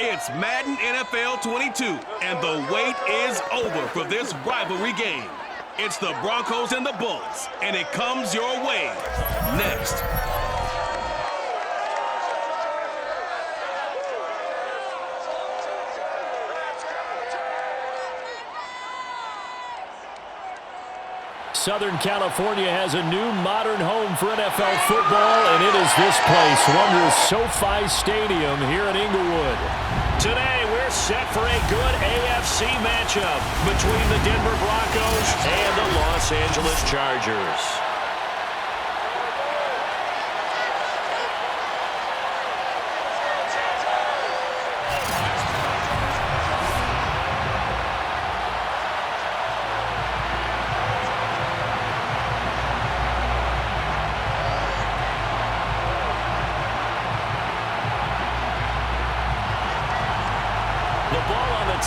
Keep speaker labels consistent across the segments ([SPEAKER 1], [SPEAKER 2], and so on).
[SPEAKER 1] It's Madden NFL 22, and the wait is over for this rivalry game. It's the Broncos and the Bulls, and it comes your way next.
[SPEAKER 2] Southern California has a new modern home for NFL football, and it is this place, wondrous SoFi Stadium here in Inglewood.
[SPEAKER 3] Today, we're set for a good AFC matchup between the Denver Broncos and the Los Angeles Chargers.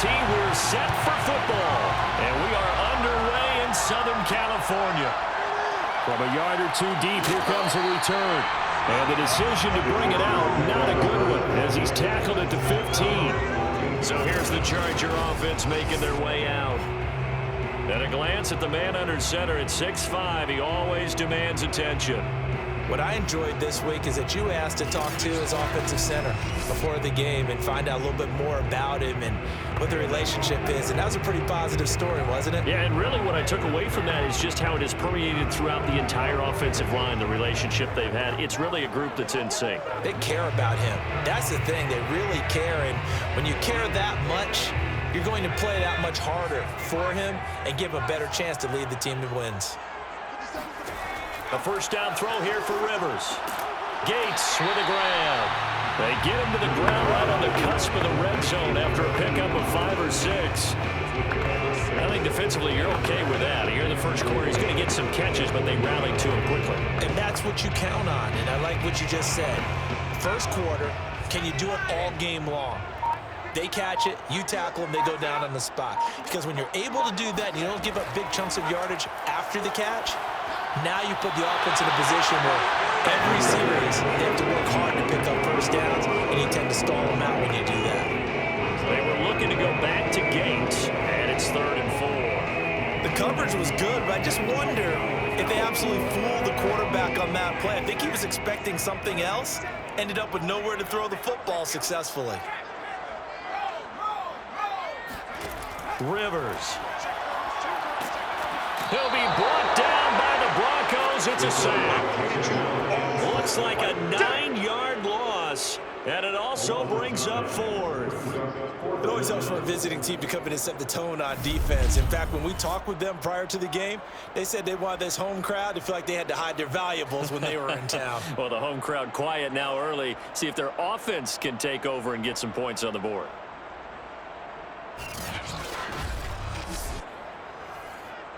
[SPEAKER 2] We're set for football, and we are underway in Southern California. From a yard or two deep, here comes a return. And the decision to bring it out, not a good one, as he's tackled at the 15.
[SPEAKER 3] So here's the Charger offense making their way out. At a glance at the man under center at 6'5", he always demands attention.
[SPEAKER 4] What I enjoyed this week is that you asked to talk to his offensive center before the game and find out a little bit more about him and what the relationship is. And that was a pretty positive story, wasn't it?
[SPEAKER 3] Yeah, and really what I took away from that is just how it has permeated throughout the entire offensive line, the relationship they've had. It's really a group that's in sync.
[SPEAKER 4] They care about him. That's the thing. They really care. And when you care that much, you're going to play that much harder for him and give him a better chance to lead the team to wins.
[SPEAKER 3] A first down throw here for Rivers. Gates with a grab. They get him to the ground right on the cusp of the red zone after a pickup of 5 or 6. I think defensively you're okay with that. Here in the first quarter, he's going to get some catches, but they rallied to him quickly.
[SPEAKER 4] And that's what you count on, and I like what you just said. First quarter, can you do it all game long? They catch it, you tackle them, they go down on the spot. Because when you're able to do that and you don't give up big chunks of yardage after the catch, now you put the offense in a position where every series they have to work hard to pick up first downs, and you tend to stall them out when you do that.
[SPEAKER 3] They were looking to go back to Gates, and it's 3rd and 4.
[SPEAKER 4] The coverage was good, but I just wonder if they absolutely fooled the quarterback on that play. I think he was expecting something else, ended up with nowhere to throw the football successfully.
[SPEAKER 3] Rivers. He'll be brought down by the Broncos. It's a sack. Looks like a 9-yard loss, and it also brings up 4th.
[SPEAKER 4] It always helps for a visiting team to come in and set the tone on defense. In fact, when we talked with them prior to the game, they said they wanted this home crowd to feel like they had to hide their valuables when they were in town.
[SPEAKER 3] Well, the home crowd quiet now early. See if their offense can take over and get some points on the board.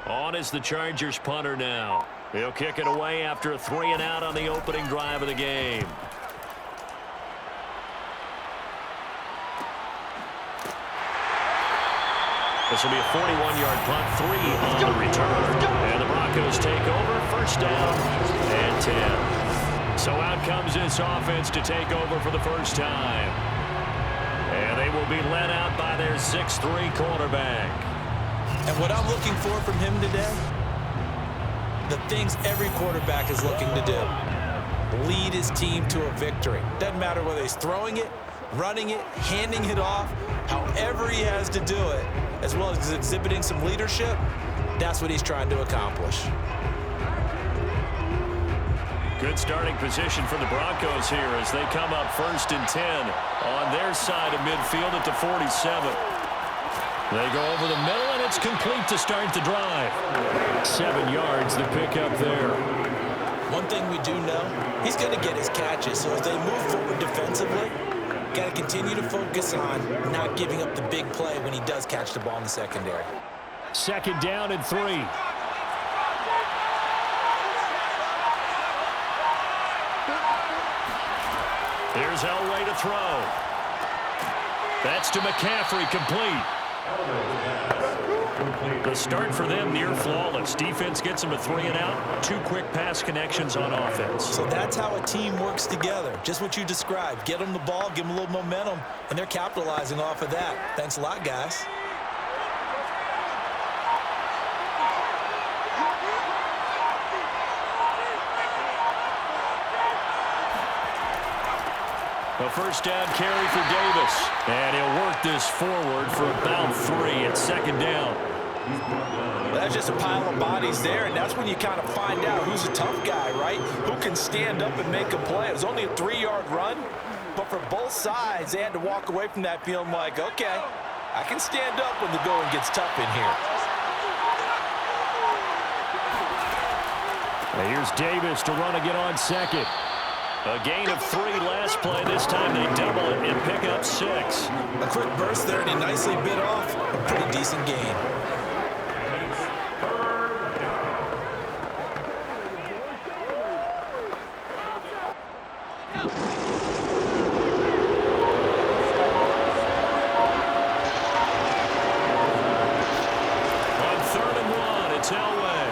[SPEAKER 3] On is the Chargers punter now. He'll kick it away after a 3-and-out on the opening drive of the game. This will be a 41-yard punt, 3 on the return. And the Broncos take over, first down and 10. So out comes this offense to take over for the first time. And they will be led out by their 6'3" quarterback.
[SPEAKER 4] And what I'm looking for from him today, the things every quarterback is looking to do. Lead his team to a victory. Doesn't matter whether he's throwing it, running it, handing it off, however he has to do it, as well as exhibiting some leadership, that's what he's trying to accomplish.
[SPEAKER 3] Good starting position for the Broncos here as they come up 1st and 10 on their side of midfield at the 47. They go over the middle, and it's complete to start the drive. 7 yards, the pickup there.
[SPEAKER 4] One thing we do know, he's going to get his catches. So as they move forward defensively, got to continue to focus on not giving up the big play when he does catch the ball in the secondary.
[SPEAKER 2] 2nd down and 3.
[SPEAKER 3] Here's Elway to throw. That's to McCaffrey, complete. The start for them near flawless. Defense gets them a 3 and out. 2 quick pass connections on offense.
[SPEAKER 4] So that's how a team works together. Just what you described. Get them the ball, give them a little momentum, and they're capitalizing off of that. Thanks a lot, guys.
[SPEAKER 3] A first down carry for Davis. And he'll work this forward for about 3 at second down.
[SPEAKER 4] That's just a pile of bodies there, and that's when you kind of find out who's a tough guy, right? Who can stand up and make a play. It was only a 3-yard run, but for both sides, they had to walk away from that feeling like, okay, I can stand up when the going gets tough in here.
[SPEAKER 3] And here's Davis to run again on second. A gain of 3 last play. This time they double it and pick up 6.
[SPEAKER 4] A quick burst there, and he nicely bit off a pretty decent gain.
[SPEAKER 3] On 3rd and 1, it's Elway.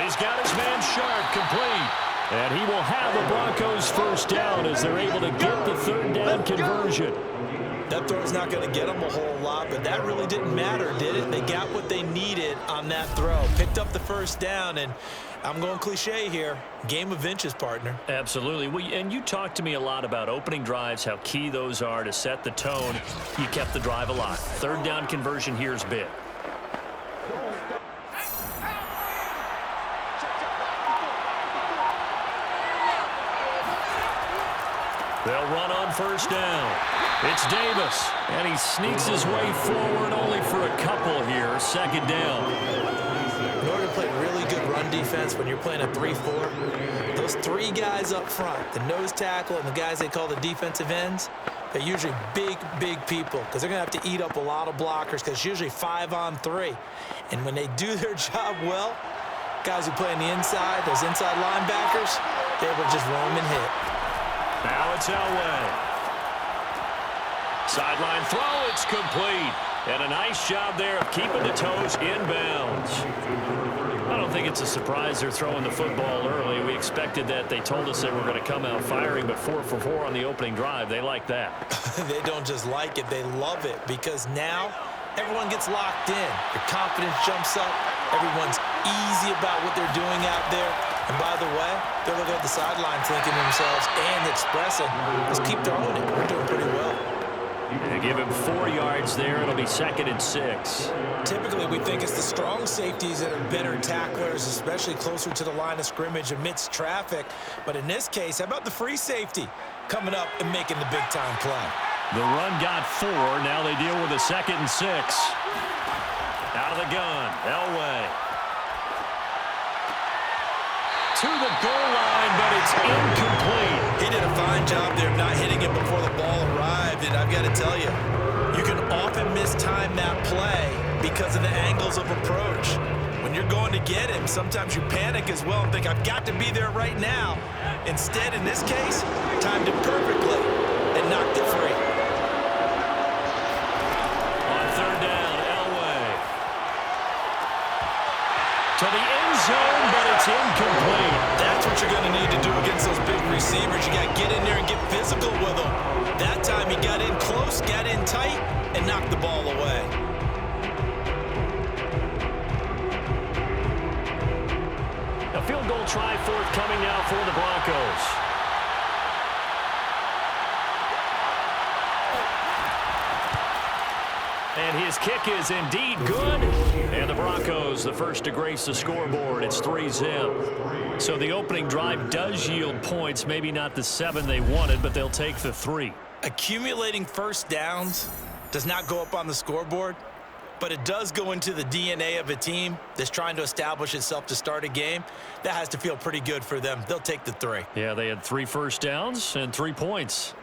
[SPEAKER 3] He's got his man Sharp complete. And he will have the Broncos first down as they're able to get the 3rd down conversion.
[SPEAKER 4] That throw's not going to get them a whole lot, but that really didn't matter, did it? They got what they needed on that throw. Picked up the first down, and I'm going cliche here. Game of inches, partner.
[SPEAKER 3] Absolutely. And you talked to me a lot about opening drives, how key those are to set the tone. You kept the drive alive. 3rd down conversion here is big. They'll run on first down. It's Davis, and he sneaks his way forward only for a couple here. 2nd down.
[SPEAKER 4] In order to play really good run defense when you're playing a 3-4, those 3 guys up front, the nose tackle and the guys they call the defensive ends, they're usually big, big people because they're going to have to eat up a lot of blockers because it's usually 5 on 3. And when they do their job well, guys who play on the inside, those inside linebackers, they're able to just roam and hit.
[SPEAKER 3] Now it's Elway. Sideline throw, it's complete. And a nice job there of keeping the toes inbounds. I don't think it's a surprise they're throwing the football early. We expected that. They told us they were going to come out firing, but 4 for 4 on the opening drive. They like that.
[SPEAKER 4] They don't just like it, they love it, because now everyone gets locked in. Their confidence jumps up. Everyone's easy about what they're doing out there. And by the way, they're looking at the sidelines thinking to themselves and expressing, let's keep throwing it. We're doing pretty well.
[SPEAKER 3] They give him 4 yards there. It'll be 2nd and 6.
[SPEAKER 4] Typically, we think it's the strong safeties that are better tacklers, especially closer to the line of scrimmage amidst traffic. But in this case, how about the free safety coming up and making the big-time play?
[SPEAKER 3] The run got 4. Now they deal with a 2nd and 6. Out of the gun, Elway. To the goal line, but it's incomplete.
[SPEAKER 4] He did a fine job there of not hitting it before the ball arrived, and I've got to tell you, you can often mistime that play because of the angles of approach. When you're going to get him, sometimes you panic as well and think, I've got to be there right now. Instead, in this case, timed it perfectly and knocked it free.
[SPEAKER 3] On 3rd down, Elway. To the end zone, but it's incomplete.
[SPEAKER 4] That's what you're going to need to do against those big receivers. You got to get in there and get physical with them. That time he got in close, got in tight, and knocked the ball away.
[SPEAKER 3] A field goal try forthcoming now for the Broncos. And his kick is indeed good. And the Broncos, the first to grace the scoreboard. It's 3-zip. So the opening drive does yield points. Maybe not the 7 they wanted, but they'll take the 3.
[SPEAKER 4] Accumulating first downs does not go up on the scoreboard, but it does go into the DNA of a team that's trying to establish itself to start a game. That has to feel pretty good for them. They'll take the 3.
[SPEAKER 3] Yeah, they had 3 first downs and 3 points.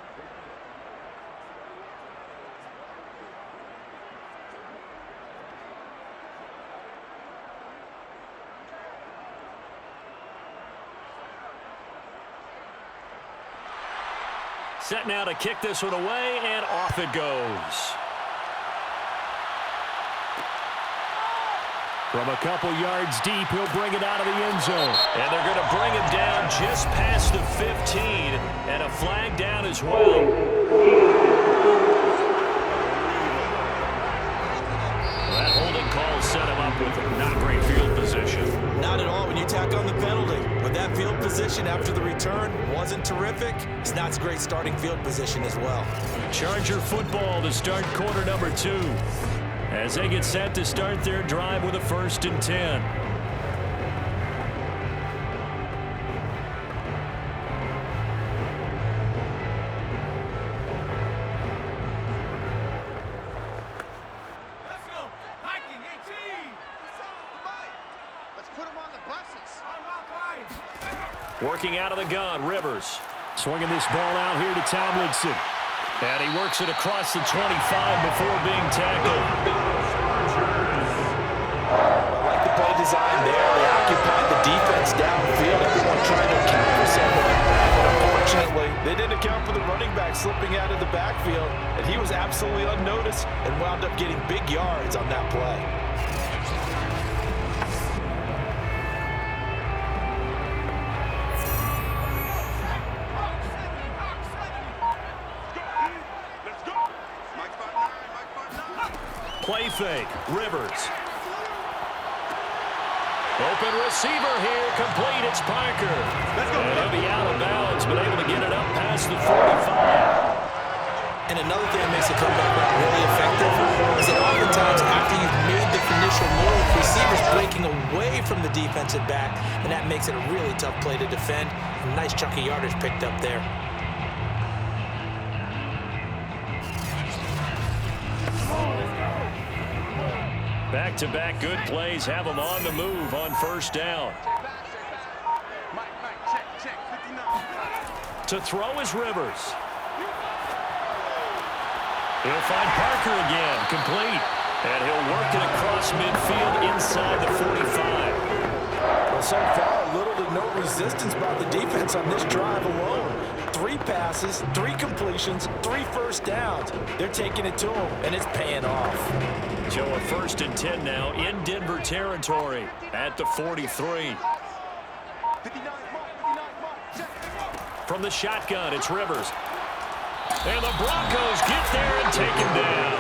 [SPEAKER 3] Set now to kick this one away, and off it goes.
[SPEAKER 2] From a couple yards deep, he'll bring it out of the end zone.
[SPEAKER 3] And they're going to bring him down just past the 15, and a flag down as well. That holding call set him up with not great field position.
[SPEAKER 4] Not at all when you tack on the penalty. But that field position after the return wasn't terrific. It's not a great starting field position as well.
[SPEAKER 3] Charger football to start quarter number 2. As they get set to start their drive with a 1st and 10. Working out of the gun, Rivers.
[SPEAKER 2] Swinging this ball out here to Tomlinson.
[SPEAKER 3] And he works it across the 25 before being tackled.
[SPEAKER 4] I like the play design there. They occupied the defense downfield. Everyone trying to account for something. But unfortunately, they didn't account for the running back slipping out of the backfield. And he was absolutely unnoticed and wound up getting big yards on that play.
[SPEAKER 3] Play fake, Rivers. Open receiver here, complete, it's Parker. And he'll be out of bounds, but able to get it up past the 45.
[SPEAKER 4] And another thing that makes a comeback really effective is that oftentimes after you've made the initial move, receivers breaking away from the defensive back, and that makes it a really tough play to defend. A nice chunk of yardage picked up there.
[SPEAKER 3] Back-to-back good plays have them on the move on 1st down. To throw is Rivers. He'll find Parker again, complete. And he'll work it across midfield inside the 45.
[SPEAKER 4] Well, so far, little to no resistance by the defense on this drive alone. 3 passes, 3 completions, 3 first downs. They're taking it to him, and it's paying off.
[SPEAKER 3] So a 1st and 10 now in Denver territory at the 43. From the shotgun, it's Rivers. And the Broncos get there and take him down.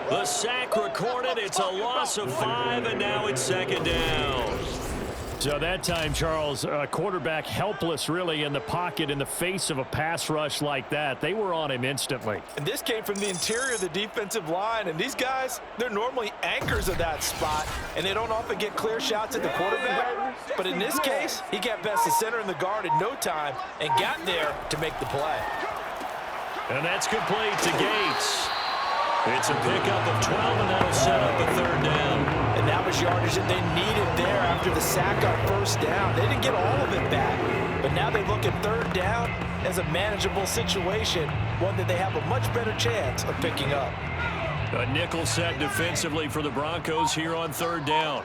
[SPEAKER 3] The sack recorded. It's a loss of 5, and now it's 2nd down.
[SPEAKER 2] So that time, Charles, quarterback helpless really in the pocket in the face of a pass rush like that. They were on him instantly.
[SPEAKER 4] And this came from the interior of the defensive line. And these guys, they're normally anchors of that spot. And they don't often get clear shots at the quarterback. But in this case, he got past the center and the guard in no time and got there to make the play.
[SPEAKER 3] And that's complete to Gates. It's a pickup of 12, and that'll set up a 3rd down.
[SPEAKER 4] And that was yardage that they needed there after the sack on 1st down. They didn't get all of it back, but now they look at 3rd down as a manageable situation, one that they have a much better chance of picking up.
[SPEAKER 3] A nickel set defensively for the Broncos here on 3rd down.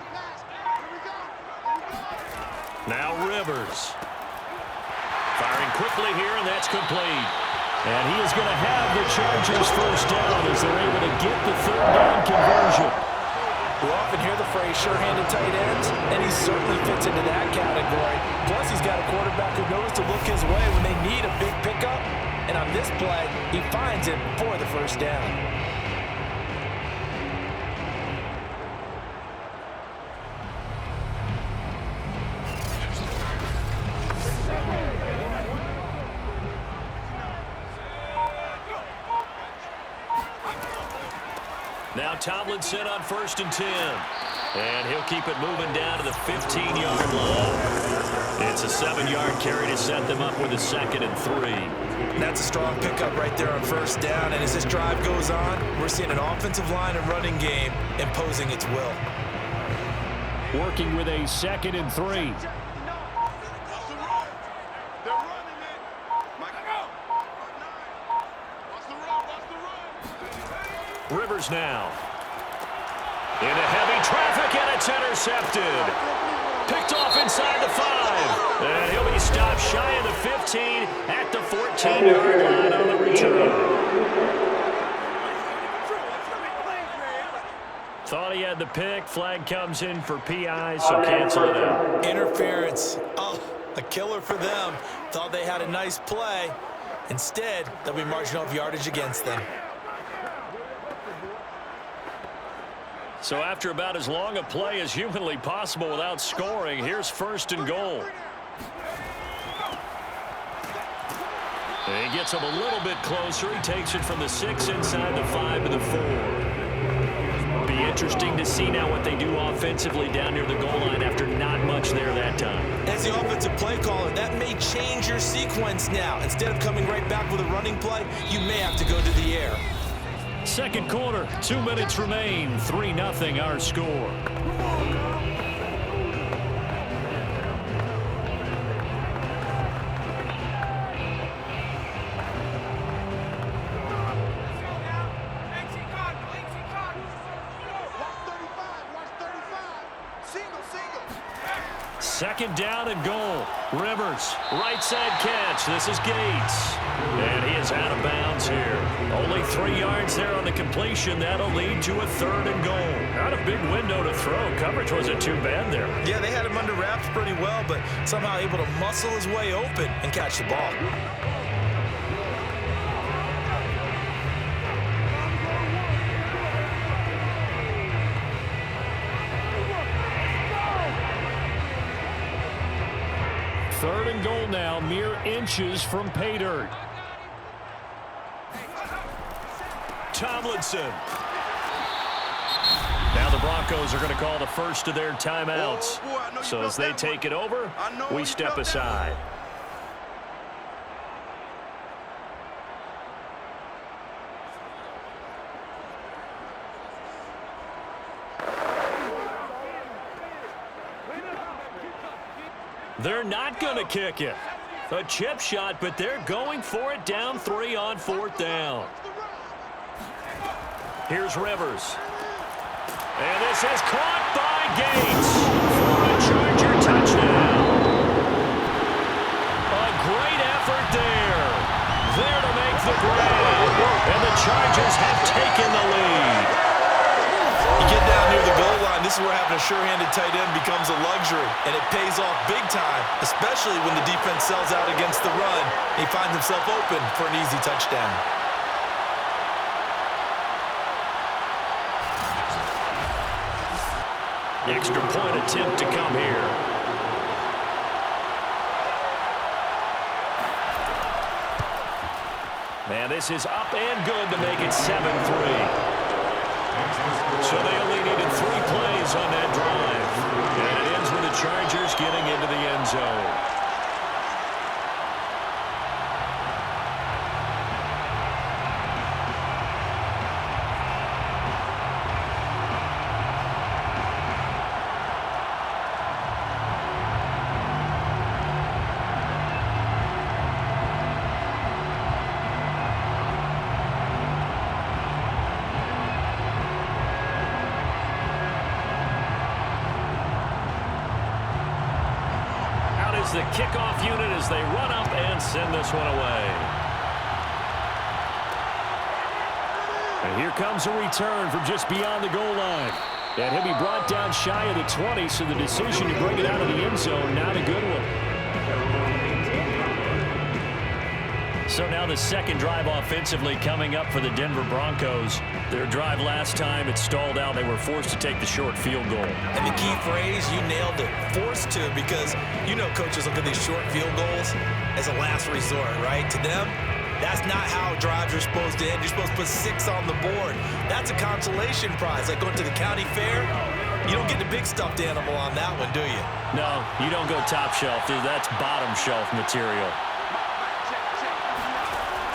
[SPEAKER 3] Now Rivers. Firing quickly here, and that's complete.
[SPEAKER 2] And he is going to have the Chargers 1st down as they're able to get the 3rd down conversion.
[SPEAKER 4] We often hear the phrase sure-handed tight ends, and he certainly fits into that category. Plus, he's got a quarterback who knows to look his way when they need a big pickup. And on this play, he finds it for the 1st down.
[SPEAKER 3] Now Tomlinson on 1st and 10. And he'll keep it moving down to the 15-yard line. It's a 7-yard carry to set them up with a 2nd and 3.
[SPEAKER 4] That's a strong pickup right there on 1st down. And as this drive goes on, we're seeing an offensive line and running game imposing its will.
[SPEAKER 2] Working with a 2nd and 3.
[SPEAKER 3] Rivers now. Into heavy traffic, and it's intercepted. Picked off inside the 5. And he'll be stopped shy of the 15 at the 14-yard line on the return. Thought he had had the pick. Flag comes in for PI, so cancel it out.
[SPEAKER 4] Interference. Oh, a killer for them. Thought they had a nice play. Instead, they'll be marginal of yardage against them.
[SPEAKER 3] So after about as long a play as humanly possible without scoring, here's 1st and goal. He gets him a little bit closer. He takes it from the 6 inside the 5 to the 4. Be interesting to see now what they do offensively down near the goal line after not much there that time.
[SPEAKER 4] As the offensive play caller, that may change your sequence now. Instead of coming right back with a running play, you may have to go to the air.
[SPEAKER 3] Second quarter, 2 minutes remain, 3-0 our score. Second down and goal. Rivers, right side catch. This is Gates. And he is out of bounds here. Only 3 yards there on the completion. That'll lead to a 3rd and goal. Not a big window to throw. Coverage wasn't too bad there.
[SPEAKER 4] Yeah, they had him under wraps pretty well, but somehow able to muscle his way open and catch the ball.
[SPEAKER 3] Third and goal now, mere inches from pay dirt. Tomlinson. Now the Broncos are going to call the first of their timeouts. So as they take it over, we step aside. They're not going to kick it. A chip shot, but they're going for it down 3 on 4th down. Here's Rivers. And this is caught by Gates for a Charger touchdown. A great effort there. There to make the grab. And the Chargers have taken the lead.
[SPEAKER 4] You get down near the goal line, this is where having a sure-handed tight end becomes a luxury, and it pays off big time, especially when the defense sells out against the run. He finds himself open for an easy touchdown.
[SPEAKER 3] Extra point attempt to come here. Man, this is up and good to make it 7-3. So they only needed 3 plays on that drive. And it ends with the Chargers getting into the end zone. The kickoff unit as they run up and send this one away. And here comes a return from just beyond the goal line. And he'll be brought down shy of the 20, so the decision to bring it out of the end zone, not a good one. So now the second drive offensively coming up for the Denver Broncos. Their drive last time, it stalled out. They were forced to take the short field goal.
[SPEAKER 4] And the key phrase, you nailed it, forced to, because you know coaches look at these short field goals as a last resort, right? To them, that's not how drives are supposed to end. You're supposed to put 6 on the board. That's a consolation prize. Like going to the county fair, you don't get the big stuffed animal on that one, do you?
[SPEAKER 3] No, you don't go top shelf, dude. That's bottom shelf material.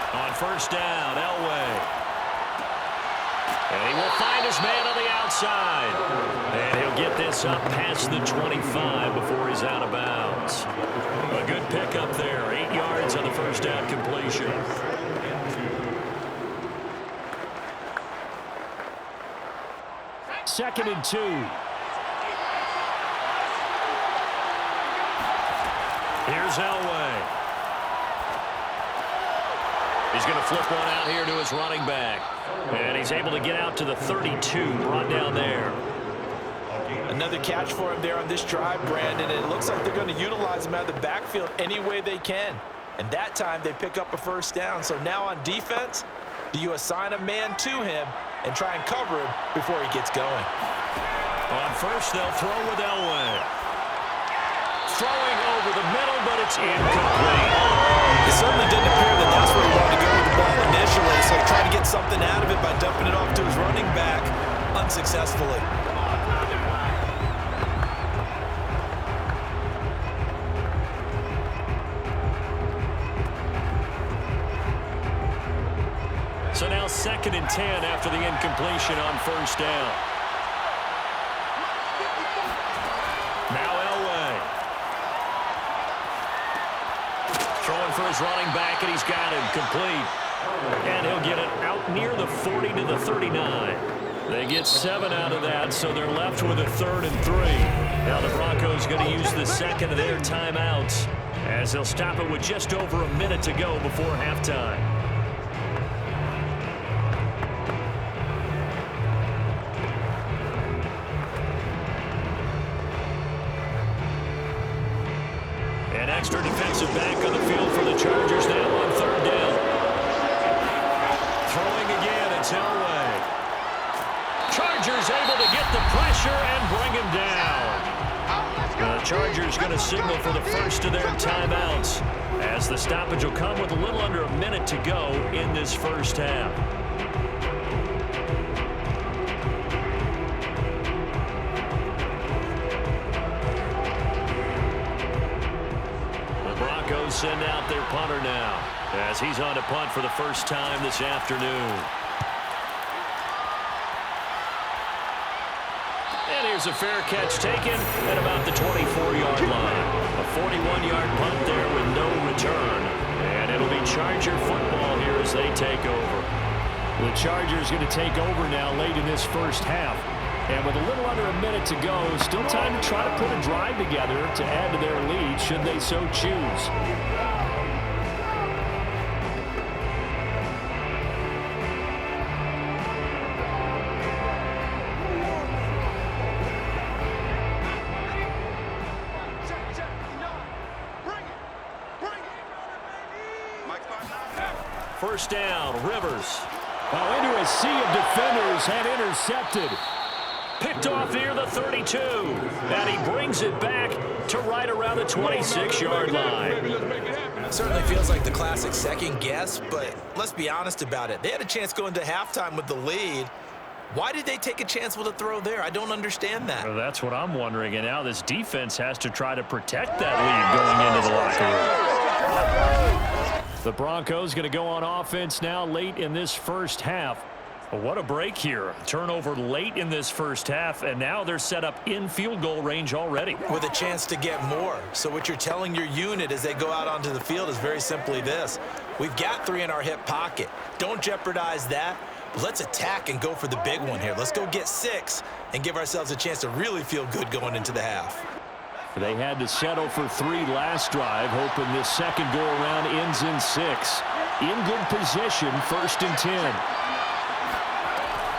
[SPEAKER 3] On first down, Elway. And he will find his man on the outside. And he'll get this up past the 25 before he's out of bounds. A good pickup there. 8 yards on the first down completion. Second and 2. Here's Elway. He's going to flip one out here to his running back. And he's able to get out to the 32, brought down there.
[SPEAKER 4] Another catch for him there on this drive, Brandon. And it looks like they're going to utilize him out of the backfield any way they can. And that time they pick up a first down. So now on defense, do you assign a man to him and try and cover him before he gets going?
[SPEAKER 2] On first, they'll throw with Elway. Throwing over the middle, but it's incomplete.
[SPEAKER 4] It certainly didn't appear that that's where he wanted to go with the ball initially, so he tried to get something out of it by dumping it off to his running back unsuccessfully.
[SPEAKER 2] So now 2nd and 10 after the incompletion on first down. Now Elway. Throwing for his running back, and he's got him complete. And he'll get it out near the 40 to the 39. They get 7 out of that, so they're left with a 3rd and 3. Now the Broncos going to use the second of their timeouts as they'll stop it with just over a minute to go before halftime. An extra defensive back on the field for the Chargers now on 3rd down. Throwing again, it's Elway. Chargers able to get the pressure and bring him down. The Chargers going to signal for the first of their timeouts as the stoppage will come with a little under a minute to go in this first half. The Broncos send out their punter now as he's on to punt for the first time this afternoon. And here's a fair catch taken at about the 24-yard line. A 41-yard punt there with no return. And it'll be Charger football here as they take over. The Chargers going to take over now late in this first half. And with a little under a minute to go, still time to try to put a drive together to add to their lead should they so choose. First down, Rivers. Into a sea of defenders and intercepted. Picked off near the 32. And he brings it back to right around the 26-yard line.
[SPEAKER 4] It certainly feels like the classic second guess, but let's be honest about it. They had a chance going to halftime with the lead. Why did they take a chance with a throw there? I don't understand that.
[SPEAKER 2] Well, that's what I'm wondering. And now this defense has to try to protect that lead going into the locker room. The Broncos going to go on offense now late in this first half. Well, what a break here. Turnover late in this first half, and now they're set up in field goal range already.
[SPEAKER 4] With a chance to get more. So what you're telling your unit as they go out onto the field is very simply this. We've got 3 in our hip pocket. Don't jeopardize that. Let's attack and go for the big one here. Let's go get 6 and give ourselves a chance to really feel good going into the half.
[SPEAKER 2] They had to settle for 3 last drive, hoping this second go-around ends in 6. In good position, 1st and 10.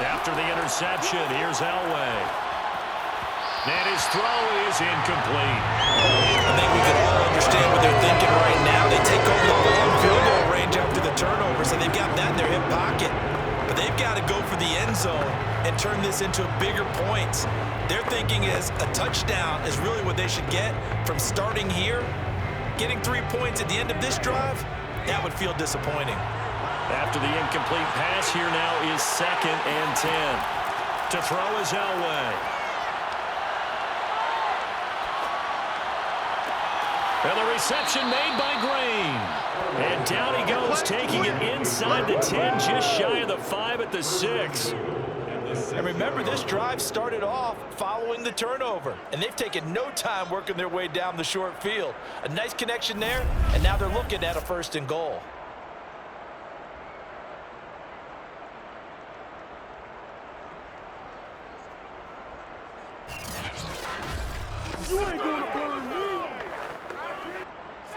[SPEAKER 2] After the interception, here's Elway. And his throw is incomplete.
[SPEAKER 4] I think we can all understand what they're thinking right now. They take over the ball in field goal range after the turnover, so they've got that in their hip pocket. But they've got to go for the end zone and turn this into bigger points. Their thinking is a touchdown is really what they should get from starting here. Getting 3 points at the end of this drive, that would feel disappointing.
[SPEAKER 2] After the incomplete pass, here now is 2nd and 10. To throw is Elway. And the reception made by Green. And down he goes, taking it inside the 10, just shy of the 5 at the 6.
[SPEAKER 4] And remember, this drive started off following the turnover, and they've taken no time working their way down the short field. A nice connection there, and now they're looking at a 1st and goal.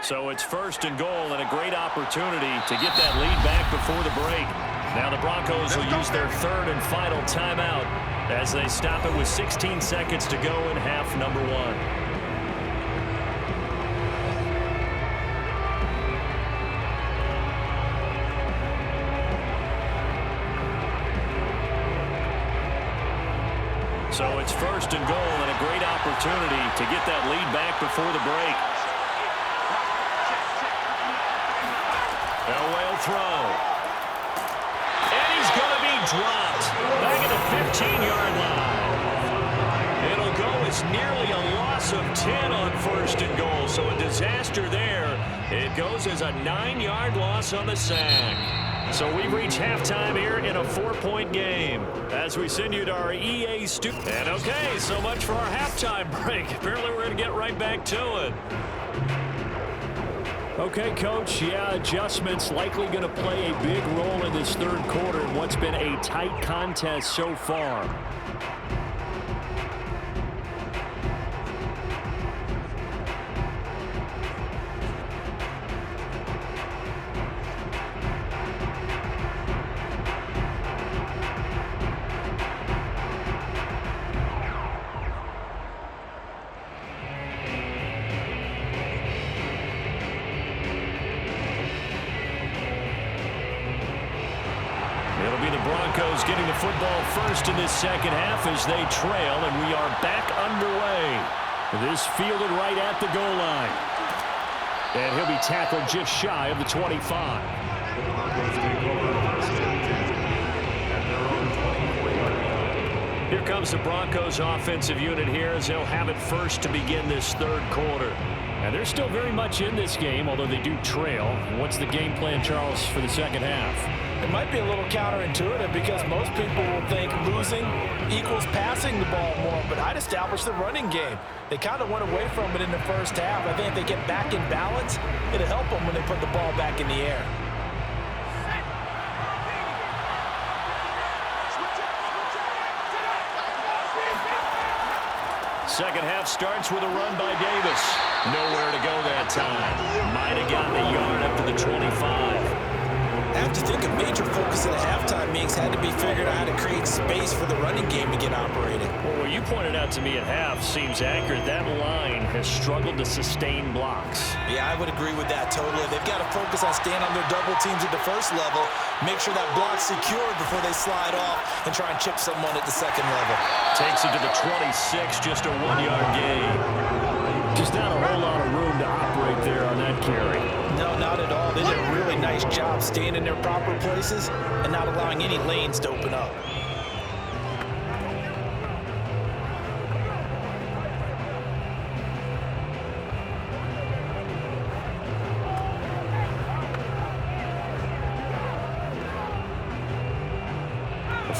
[SPEAKER 2] So it's 1st and goal and a great opportunity to get that lead back before the break. Now the Broncos will use their 3rd and final timeout
[SPEAKER 3] as they stop it with 16 seconds to go in half number one. So it's first and goal and a great opportunity to get that lead back before the break. Elway will throw. And he's going to be dropped back at the 15-yard line. It'll go as nearly a loss of 10 on first and goal. So a disaster there. It goes as a 9-yard loss on the sack. So we've reached halftime here in a 4-point game as we send you to our EA studio. And okay, so much for our halftime break. Apparently we're going to get right back to it.
[SPEAKER 2] Okay, Coach, yeah, adjustments likely going to play a big role in this third quarter in what's been a tight contest so far.
[SPEAKER 3] It'll be the Broncos getting the football first in this second half as they trail, and we are back underway.
[SPEAKER 2] This fielded right at the goal line. And he'll be tackled just shy of the 25.
[SPEAKER 3] Here comes the Broncos offensive unit here as they'll have it first to begin this third quarter.
[SPEAKER 2] And they're still very much in this game, although they do trail. What's the game plan, Charles, for the second half?
[SPEAKER 4] It might be a little counterintuitive because most people will think losing equals passing the ball more, but I'd establish the running game. They kind of went away from it in the first half. I think if they get back in balance, it'll help them when they put the ball back in the air.
[SPEAKER 3] Second half starts with a run by Davis. Nowhere to go that time. Might have gotten a yard up to the 25.
[SPEAKER 4] I have to think a major focus at halftime meetings had to be figuring out how to create space for the running game to get operated.
[SPEAKER 3] Well, what you pointed out to me at half seems accurate. That line has struggled to sustain blocks.
[SPEAKER 4] Yeah, I would agree with that totally. They've got to focus on staying on their double teams at the first level, make sure that block's secured before they slide off and try and chip someone at the second level.
[SPEAKER 3] Takes it to the 26, just a 1-yard gain.
[SPEAKER 2] Just not a whole lot of room to operate there on that carry.
[SPEAKER 4] No, not at all. They did a really nice job staying in their proper places and not allowing any lanes to open up.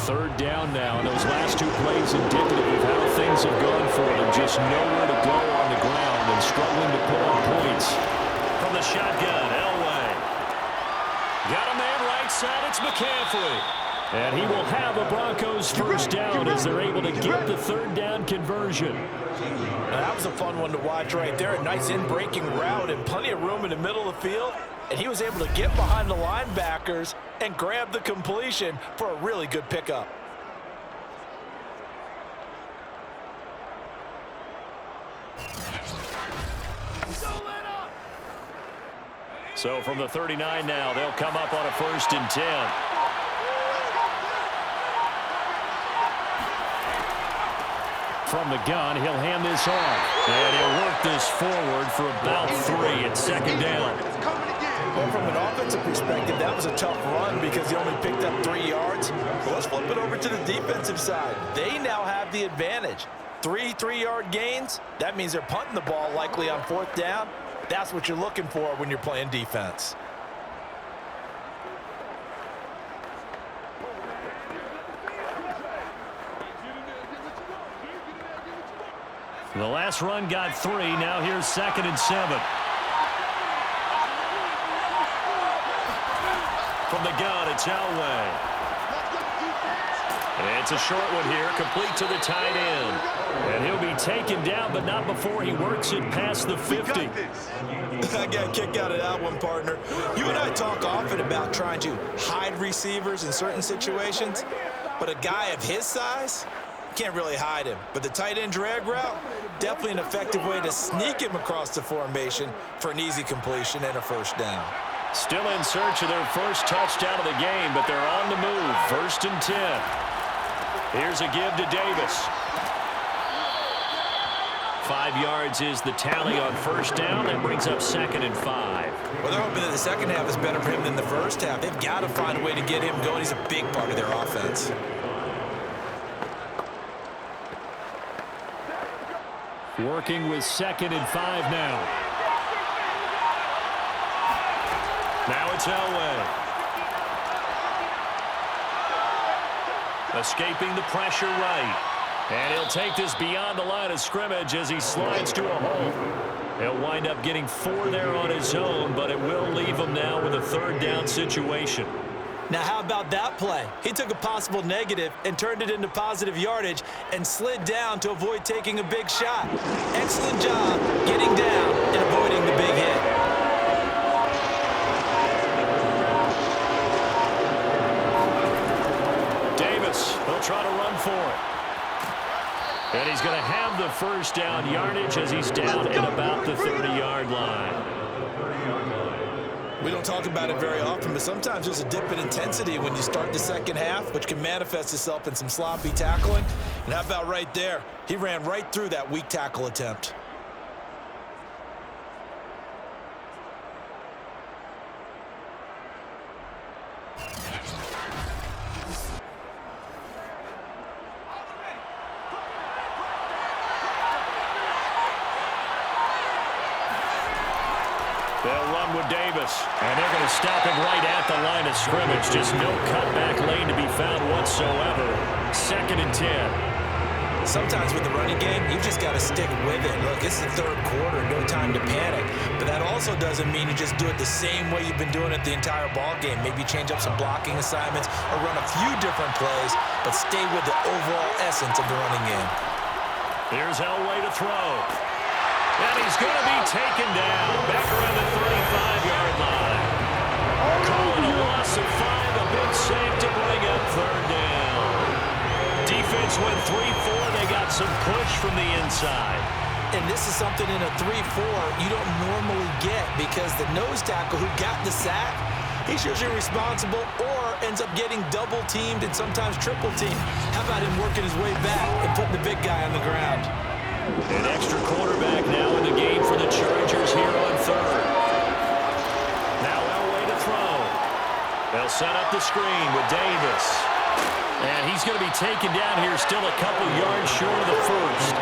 [SPEAKER 2] Third down now, and those last two plays indicative of how things have gone for them. Just nowhere to go on the ground and struggling to put on points.
[SPEAKER 3] From the shotgun, Elway. Got a man right side, it's McCaffrey.
[SPEAKER 2] And he will have a Broncos first down as they're able to get the third down conversion.
[SPEAKER 4] Now, that was a fun one to watch right there. A nice in-breaking route and plenty of room in the middle of the field. And he was able to get behind the linebackers and grab the completion for a really good pickup.
[SPEAKER 3] So from the 39 now, they'll come up on a 1st and 10.
[SPEAKER 2] From the gun, he'll hand this off.
[SPEAKER 3] And he'll work this forward for about 3 at second down.
[SPEAKER 4] Well, from an offensive perspective, that was a tough run because he only picked up 3 yards. But let's flip it over to the defensive side. They now have the advantage. 3 3-yard gains. That means they're punting the ball likely on 4th down. That's what you're looking for when you're playing defense.
[SPEAKER 3] The last run got 3. Now here's 2nd and 7. From the gun, it's Elway. It's a short one here, complete to the tight end. And he'll be taken down, but not before he works it past the 50.
[SPEAKER 4] I got a kick out of that one, partner. You and I talk often about trying to hide receivers in certain situations, but a guy of his size, Can't really hide him. But the tight end drag route, definitely an effective way to sneak him across the formation for an easy completion and a first down.
[SPEAKER 3] Still in search of their first touchdown of the game, but they're on the move. 1st and 10. Here's a give to Davis. 5 yards is the tally on first down. That brings up 2nd and 5.
[SPEAKER 4] Well, they're hoping that the second half is better for him than the first half. They've got to find a way to get him going. He's a big part of their offense.
[SPEAKER 2] Working with 2nd and 5 now.
[SPEAKER 3] Now it's Elway. Escaping the pressure right. And he'll take this beyond the line of scrimmage as he slides to a hole. He'll wind up getting 4 there on his own, but it will leave him now with a 3rd down situation.
[SPEAKER 4] Now, how about that play? He took a possible negative and turned it into positive yardage and slid down to avoid taking a big shot. Excellent job getting down and avoiding the big hit.
[SPEAKER 3] Davis, he'll try to run for it. And he's going to have the first down yardage as he's down at about the 30-yard line.
[SPEAKER 4] We don't talk about it very often, but sometimes there's a dip in intensity when you start the second half, which can manifest itself in some sloppy tackling. And how about right there? He ran right through that weak tackle attempt.
[SPEAKER 3] They'll run with Davis. And they're going to stop him right at the line of scrimmage. Just no cutback lane to be found whatsoever. 2nd and 10.
[SPEAKER 4] Sometimes with the running game, you just got to stick with it. Look, it's the 3rd quarter, no time to panic. But that also doesn't mean you just do it the same way you've been doing it the entire ball game. Maybe change up some blocking assignments or run a few different plays, but stay with the overall essence of the running game.
[SPEAKER 3] Here's Elway to throw. And he's going to be taken down back around the 35-yard line. Calling a loss of 5, a big save to bring up 3rd down. Defense went 3-4. They got some push from the inside.
[SPEAKER 4] And this is something in a 3-4 you don't normally get because the nose tackle who got the sack, he's usually responsible or ends up getting double-teamed and sometimes triple-teamed. How about him working his way back and putting the big guy on the ground?
[SPEAKER 3] An extra quarterback now in the game for the Chargers here on 3rd. Now Elway to throw. They'll set up the screen with Davis. And he's going to be taken down here still a couple yards short of the first.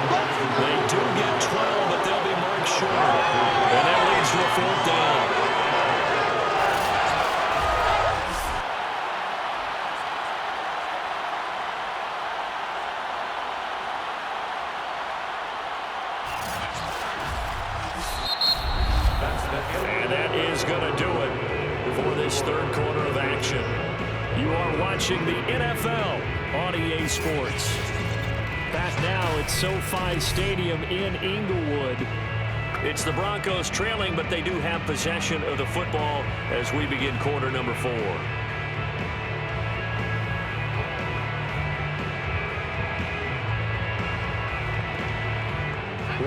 [SPEAKER 3] They do get 12, but they'll be marked short. And that leads to a 4th down. Watching the NFL on EA Sports. Back now at SoFi Stadium in Inglewood. It's the Broncos trailing, but they do have possession of the football as we begin quarter number 4.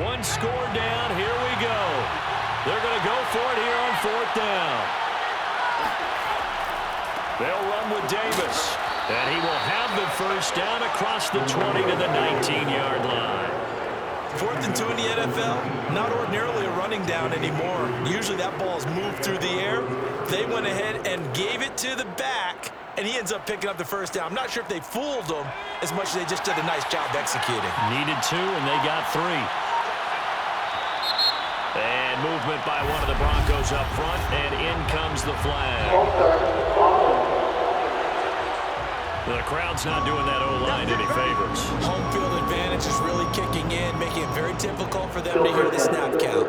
[SPEAKER 3] One score down. Here we go. They're going to go for it here on 4th down. They'll run with Davis, and he will have the first down across the 20 to the 19-yard line.
[SPEAKER 4] 4th and 2 in the NFL, not ordinarily a running down anymore. Usually that ball's moved through the air. They went ahead and gave it to the back, and he ends up picking up the first down. I'm not sure if they fooled him as much as they just did a nice job executing.
[SPEAKER 3] Needed 2, and they got 3. And movement by one of the Broncos up front, and in comes the flag. The crowd's not doing that O-line any favors.
[SPEAKER 4] Home field advantage is really kicking in, making it very difficult for them to hear the snap count.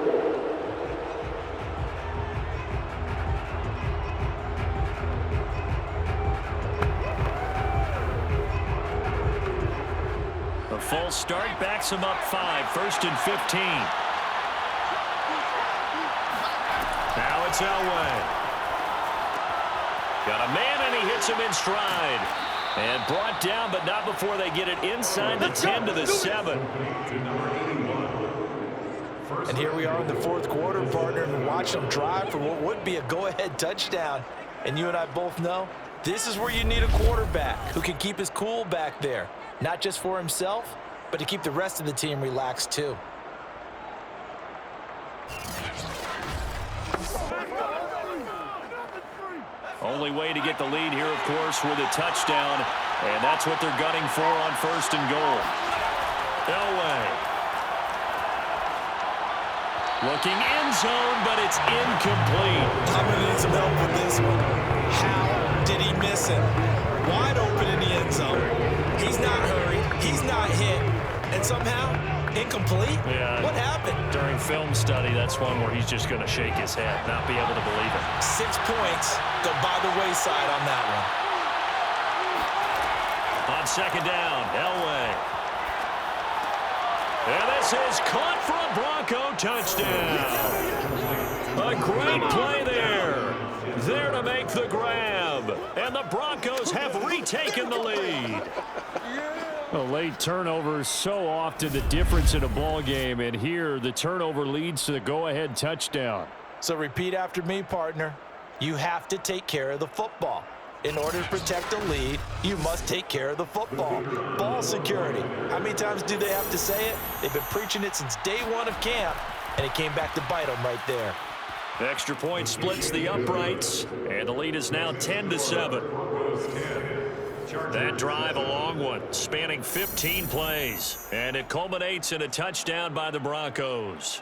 [SPEAKER 3] A false start backs him up 5, 1st and 15. Now it's Elway. Got a man, and he hits him in stride. And brought down, but not before they get it inside the 10 to the 7.
[SPEAKER 4] And here we are in the fourth quarter, partner, and watch them drive for what would be a go-ahead touchdown. And you and I both know this is where you need a quarterback who can keep his cool back there, not just for himself, but to keep the rest of the team relaxed too.
[SPEAKER 3] Only way to get the lead here, of course, with a touchdown. And that's what they're gunning for on 1st and goal. Elway. Looking end zone, but it's incomplete.
[SPEAKER 4] I'm going to need some help with this one. How did he miss it? Wide open in the end zone. He's not hurried. He's not hit. And somehow, incomplete?
[SPEAKER 3] Yeah.
[SPEAKER 4] What happened?
[SPEAKER 3] During film study, that's one where he's just going to shake his head, not be able to believe it.
[SPEAKER 4] 6 points go by the wayside on that one.
[SPEAKER 3] On 2nd down, Elway. And this is caught for a Bronco touchdown. A great play there. There to make the grab. And the Broncos have retaken the lead.
[SPEAKER 2] A late turnover is so often the difference in a ball game, and here the turnover leads to the go-ahead touchdown.
[SPEAKER 4] So repeat after me, partner. You have to take care of the football. In order to protect the lead, you must take care of the football. Ball security. How many times do they have to say it? They've been preaching it since day one of camp, and it came back to bite them right there.
[SPEAKER 3] The extra point splits the uprights, and the lead is now 10 to 7. That drive, a long one, spanning 15 plays, and it culminates in a touchdown by the Broncos.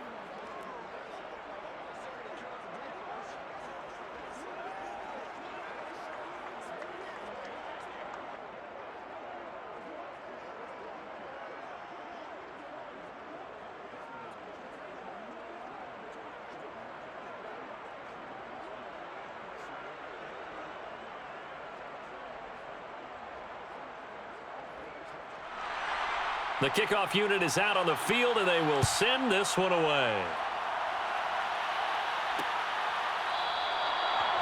[SPEAKER 3] The kickoff unit is out on the field, and they will send this one away.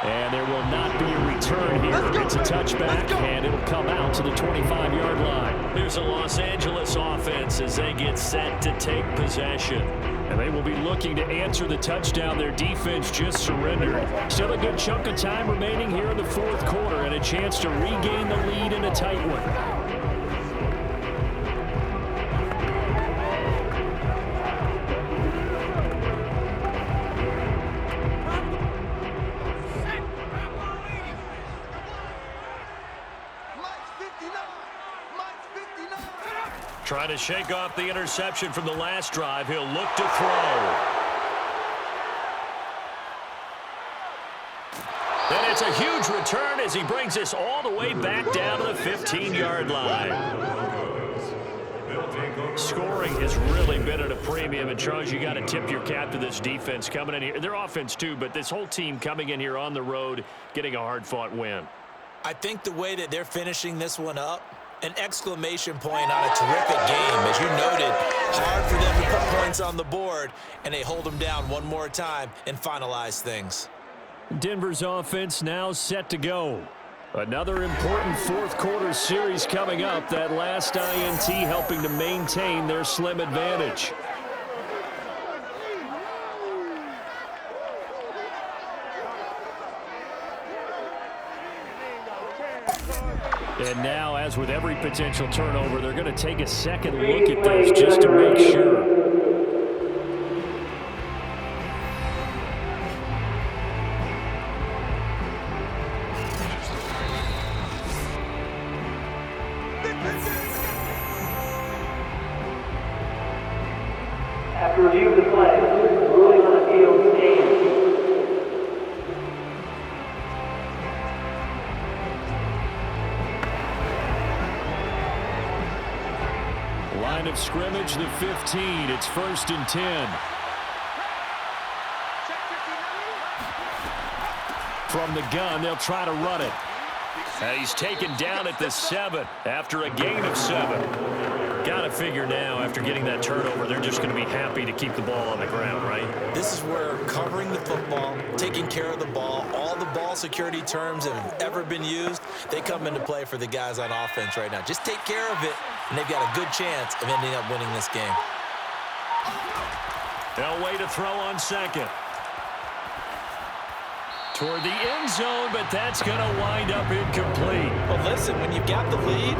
[SPEAKER 2] And there will not be a return here. It's a touchback, and it'll come out to the 25-yard line.
[SPEAKER 3] Here's a Los Angeles offense as they get set to take possession.
[SPEAKER 2] And they will be looking to answer the touchdown their defense just surrendered. Still a good chunk of time remaining here in the fourth quarter, and a chance to regain the lead in a tight one.
[SPEAKER 3] Trying to shake off the interception from the last drive. He'll look to throw. And it's a huge return as he brings us all the way back down to the 15-yard line. Scoring has really been at a premium, and Charles, you got to tip your cap to this defense coming in here. Their offense too, but this whole team coming in here on the road, getting a hard-fought win.
[SPEAKER 4] I think the way that they're finishing this one up, an exclamation point on a terrific game. As you noted, hard for them to put points on the board, and they hold them down one more time and finalize things.
[SPEAKER 2] Denver's offense now set to go. Another important fourth quarter series coming up. That last INT helping to maintain their slim advantage. And now, as with every potential turnover, they're going to take a second look at this just to make sure.
[SPEAKER 5] After review of the play, ruling on the field stands.
[SPEAKER 2] Line of scrimmage, the 15. It's 1st and 10. From the gun, they'll try to run it.
[SPEAKER 3] And he's taken down at the 7 after a gain of 7. Got to figure now, after getting that turnover, they're just going to be happy to keep the ball on the ground, right?
[SPEAKER 4] This is where covering the football, taking care of the ball, all the ball security terms that have ever been used, they come into play for the guys on offense right now. Just take care of it, and they've got a good chance of ending up winning this game.
[SPEAKER 2] Elway to throw on second. Toward the end zone, but that's going to wind up incomplete.
[SPEAKER 4] Well, listen, when you've got the lead,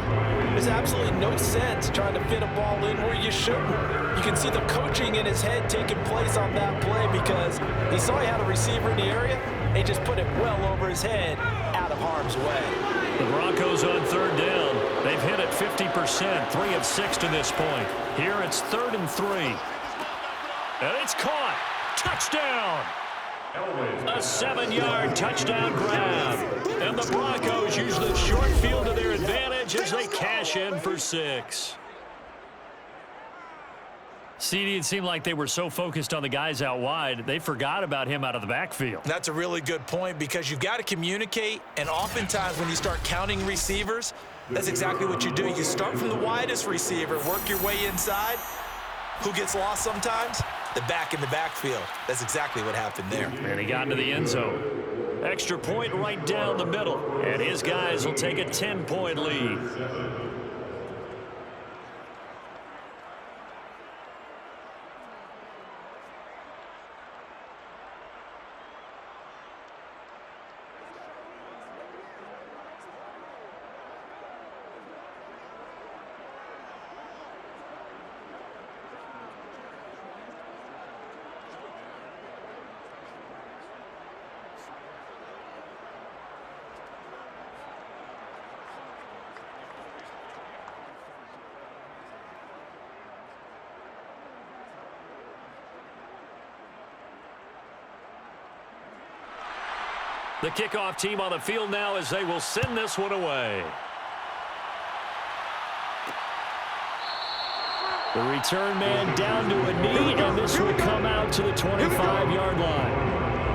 [SPEAKER 4] there's absolutely no sense trying to fit a ball in where you shouldn't. You can see the coaching in his head taking place on that play because he saw he had a receiver in the area. He just put it well over his head, out of harm's way.
[SPEAKER 2] The Broncos on third down. They've hit it 50%, 3 of 6 to this point. Here it's 3rd and 3. And it's caught. Touchdown. A 7-yard touchdown grab. And the Broncos use the short field to their advantage as they cash in for 6. CD, it seemed like they were so focused on the guys out wide, they forgot about him out of the backfield.
[SPEAKER 4] That's a really good point because you've got to communicate, and oftentimes when you start counting receivers, that's exactly what you do. You start from the widest receiver, work your way inside. Who gets lost sometimes? The back in the backfield. That's exactly what happened there.
[SPEAKER 2] And he got into the end zone. Extra point right down the middle. And his guys will take a 10-point lead. The kickoff team on the field now as they will send this one away. The return man down to a knee, and this will come out to the 25-yard line.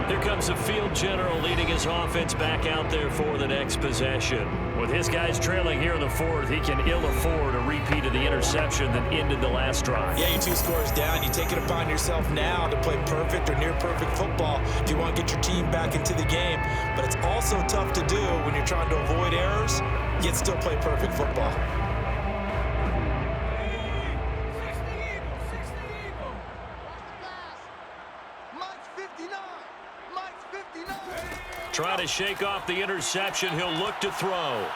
[SPEAKER 2] Here comes the field general leading his offense back out there for the next possession. With his guys trailing here in the 4th, he can ill afford a repeat of the interception that ended the last drive.
[SPEAKER 4] Yeah, you 2 scores down. You take it upon yourself now to play perfect or near-perfect football if you want to get your team back into the game. But it's also tough to do when you're trying to avoid errors, yet still play perfect football.
[SPEAKER 2] Trying to shake off the interception. He'll look to throw.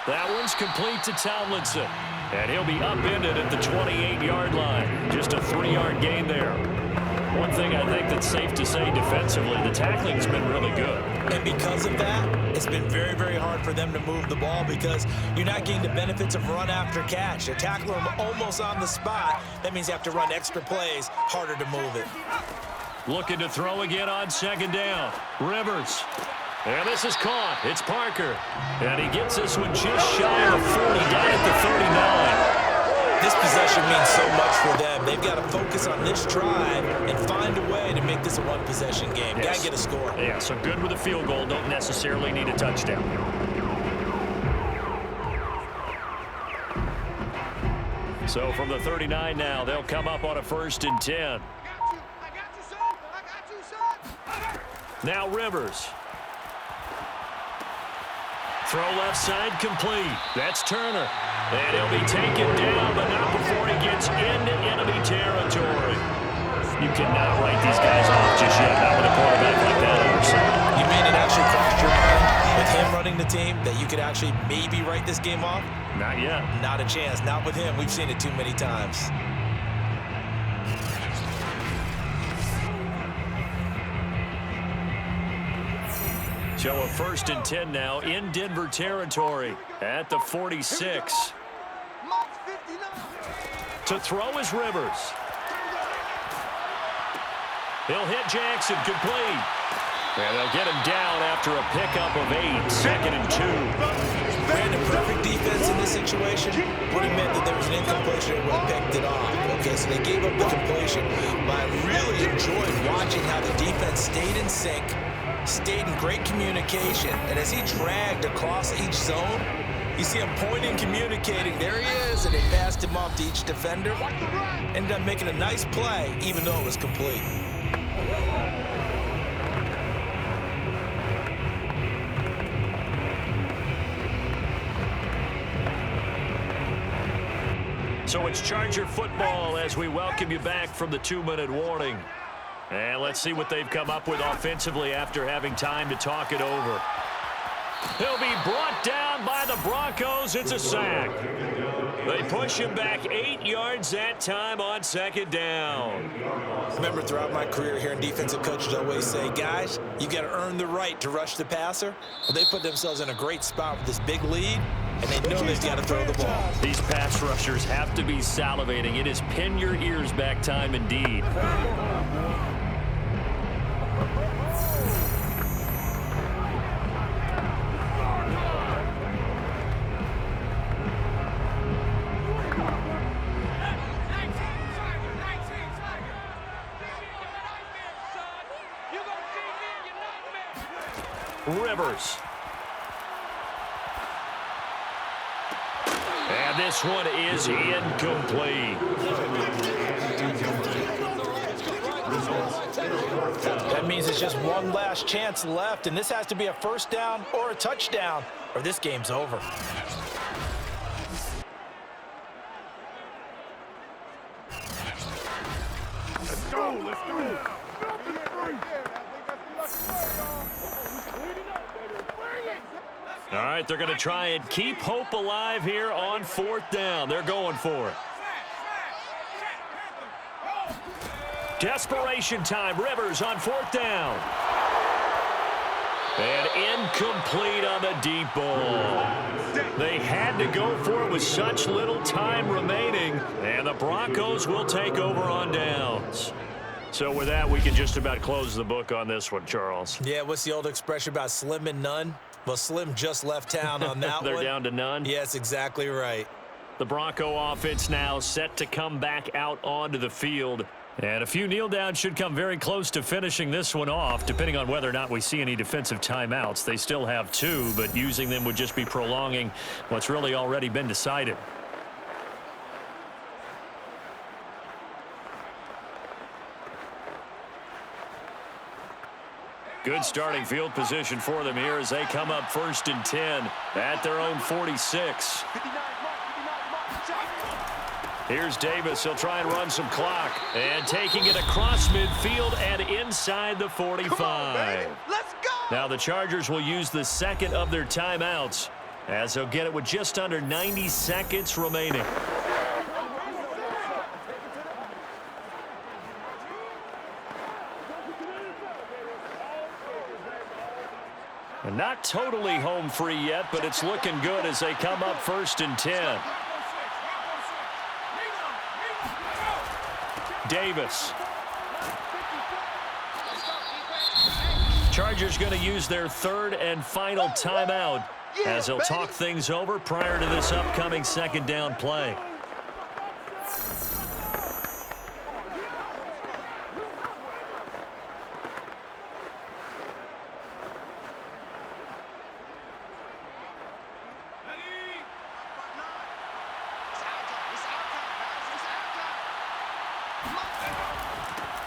[SPEAKER 2] That one's complete to Tomlinson. And he'll be upended at the 28-yard line. Just a 3-yard gain there. One thing I think that's safe to say defensively, the tackling's been really good.
[SPEAKER 4] And because of that, it's been very, very hard for them to move the ball because you're not getting the benefits of run after catch. They're tackling them almost on the spot. That means you have to run extra plays, harder to move it.
[SPEAKER 2] Looking to throw again on 2nd down. Rivers. And this is caught. It's Parker. And he gets this one just shy of 40, down at the 39.
[SPEAKER 4] This possession means so much for them. They've got to focus on this drive and find a way to make this a one-possession game.
[SPEAKER 2] Yes.
[SPEAKER 4] Got to get a score.
[SPEAKER 2] Yeah, so good with a field goal. Don't necessarily need a touchdown. So from the 39 now, they'll come up on a 1st and 10. Now Rivers. Throw left side complete. That's Turner. And he'll be taken down, but not before he gets into enemy territory. You cannot write these guys off just yet, not with a quarterback like that on your side.
[SPEAKER 4] You mean it actually crossed your mind with him running the team that you could actually maybe write this game off?
[SPEAKER 2] Not yet.
[SPEAKER 4] Not a chance. Not with him. We've seen it too many times.
[SPEAKER 2] So a 1st and 10 now in Denver territory at the 46. To throw is Rivers. He'll hit Jackson, complete. And they'll get him down after a pickup of 8, 2nd and 2.
[SPEAKER 4] Brandon, perfect defense in this situation would have meant that there was an incompletion and would have picked it off. Okay, so they gave up the completion. But I really enjoyed watching how the defense stayed in sync, stayed in great communication, and as he dragged across each zone, you see him pointing, communicating. There he is, and they passed him off to each defender. Ended up making a nice play, even though it was complete.
[SPEAKER 3] So it's Charger football as we welcome you back from the 2-minute warning. And let's see what they've come up with offensively after having time to talk it over. He'll be brought down by the Broncos. It's a sack. They push him back 8 yards that time on second down.
[SPEAKER 4] Remember, throughout my career here in defensive coaches always say, guys, you got to earn the right to rush the passer. Well, they put themselves in a great spot with this big lead, and they know they've got to throw the ball.
[SPEAKER 3] These pass rushers have to be salivating. It is pin your ears back time indeed. Rivers. And this one is incomplete.
[SPEAKER 4] That means it's just one last chance left, and this has to be a first down or a touchdown, or this game's over.
[SPEAKER 6] Let's go, let's go.
[SPEAKER 3] All right, they're going to try and keep hope alive here on 4th down. They're going for it. Desperation time. Rivers on 4th down. And incomplete on the deep ball. They had to go for it with such little time remaining, and the Broncos will take over on downs. So with that, we can just about close the book on this one, Charles.
[SPEAKER 4] Yeah, what's the old expression about slim and none? Well, Slim just left town on that
[SPEAKER 3] They're
[SPEAKER 4] one.
[SPEAKER 3] down to none?
[SPEAKER 4] Yes, exactly right.
[SPEAKER 3] The Bronco offense now set to come back out onto the field. And a few kneel downs should come very close to finishing this one off, depending on whether or not we see any defensive timeouts. They still have 2, but using them would just be prolonging what's really already been decided. Good starting field position for them here as they come up 1st and 10 at their own 46. Here's Davis. He'll try and run some clock. And taking it across midfield and inside the 45.
[SPEAKER 6] On, let's go!
[SPEAKER 3] Now the Chargers will use the second of their timeouts as they'll get it with just under 90 seconds remaining. And not totally home free yet, but it's looking good as they come up 1st and 10. Davis. Chargers going to use their 3rd and final timeout as they'll talk things over prior to this upcoming 2nd down play.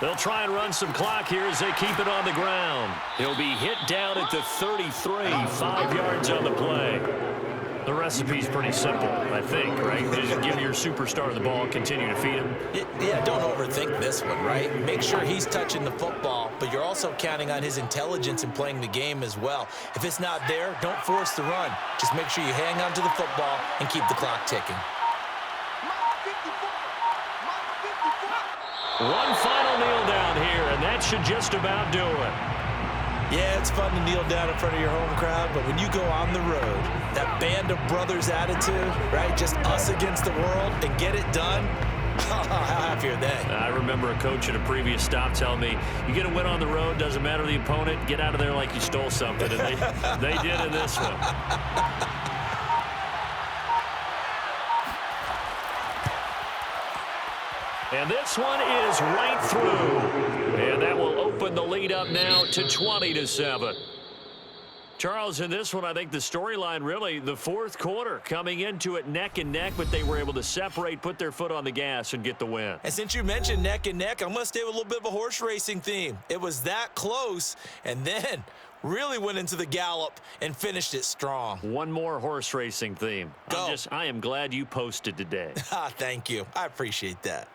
[SPEAKER 3] They'll try and run some clock here as they keep it on the ground. He'll be hit down at the 33, 5 yards on the play. The recipe's pretty simple, I think, right? Just give your superstar the ball, continue to feed him.
[SPEAKER 4] Yeah, don't overthink this one, right? Make sure he's touching the football, but you're also counting on his intelligence in playing the game as well. If it's not there, don't force the run. Just make sure you hang on to the football and keep the clock ticking.
[SPEAKER 3] One final kneel down here, and that should just about do it.
[SPEAKER 4] Yeah, it's fun to kneel down in front of your home crowd, but when you go on the road, that band of brothers attitude, right, just us against the world and get it done, how happy are they?
[SPEAKER 3] I remember a coach at a previous stop telling me, you get a win on the road, doesn't matter the opponent, get out of there like you stole something, and they did in this one. And this one is right through. And that will open the lead up now to 20-7. Charles, in this one, I think the storyline really, the 4th quarter, coming into it neck and neck, but they were able to separate, put their foot on the gas, and get the win.
[SPEAKER 4] And since you mentioned neck and neck, I'm going to stay with a little bit of a horse racing theme. It was that close, and then Really went into the gallop and finished it strong.
[SPEAKER 3] One more horse racing theme.
[SPEAKER 4] Go.
[SPEAKER 3] I am glad you posted today.
[SPEAKER 4] Thank you. I appreciate that.